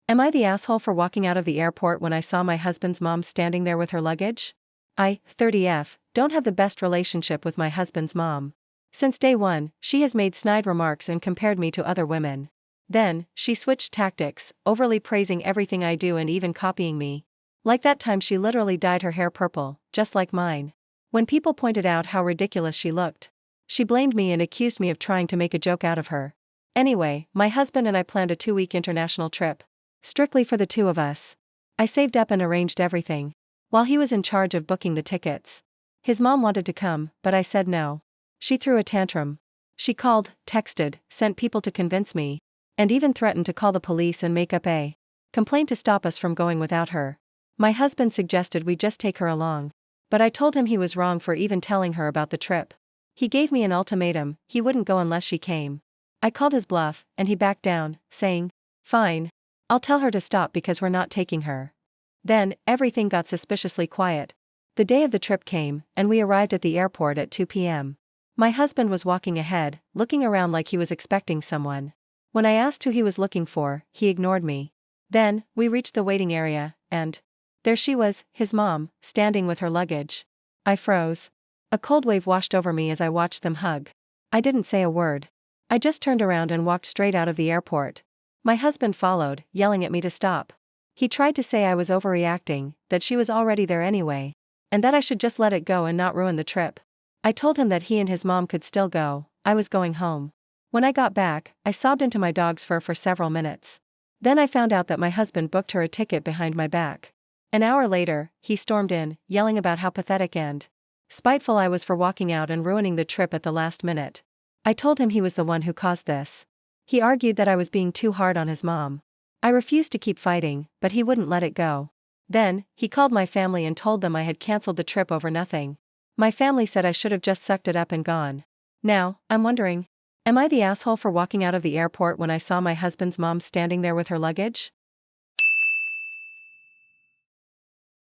Am I the asshole for walking out of the airport when I saw my husband's mom standing there with her luggage? I, 30F, don't have the best relationship with my husband's mom. Since day one, she has made snide remarks and compared me to other women. Then, she switched tactics, overly praising everything I do and even copying me. Like that time she literally dyed her hair purple, just like mine. When people pointed out how ridiculous she looked, she blamed me and accused me of trying to make a joke out of her. Anyway, my husband and I planned a 2-week international trip. Strictly for the two of us. I saved up and arranged everything, while he was in charge of booking the tickets. His mom wanted to come, but I said no. She threw a tantrum. She called, texted, sent people to convince me, and even threatened to call the police and make up a complaint to stop us from going without her. My husband suggested we just take her along, but I told him he was wrong for even telling her about the trip. He gave me an ultimatum, he wouldn't go unless she came. I called his bluff, and he backed down, saying, "Fine. I'll tell her to stop because we're not taking her." Then, everything got suspiciously quiet. The day of the trip came, and we arrived at the airport at 2 p.m. My husband was walking ahead, looking around like he was expecting someone. When I asked who he was looking for, he ignored me. Then, we reached the waiting area, and there she was, his mom, standing with her luggage. I froze. A cold wave washed over me as I watched them hug. I didn't say a word. I just turned around and walked straight out of the airport. My husband followed, yelling at me to stop. He tried to say I was overreacting, that she was already there anyway, and that I should just let it go and not ruin the trip. I told him that he and his mom could still go, I was going home. When I got back, I sobbed into my dog's fur for several minutes. Then I found out that my husband booked her a ticket behind my back. An hour later, he stormed in, yelling about how pathetic and spiteful I was for walking out and ruining the trip at the last minute. I told him he was the one who caused this. He argued that I was being too hard on his mom. I refused to keep fighting, but he wouldn't let it go. Then, he called my family and told them I had canceled the trip over nothing. My family said I should have just sucked it up and gone. Now, I'm wondering, am I the asshole for walking out of the airport when I saw my husband's mom standing there with her luggage?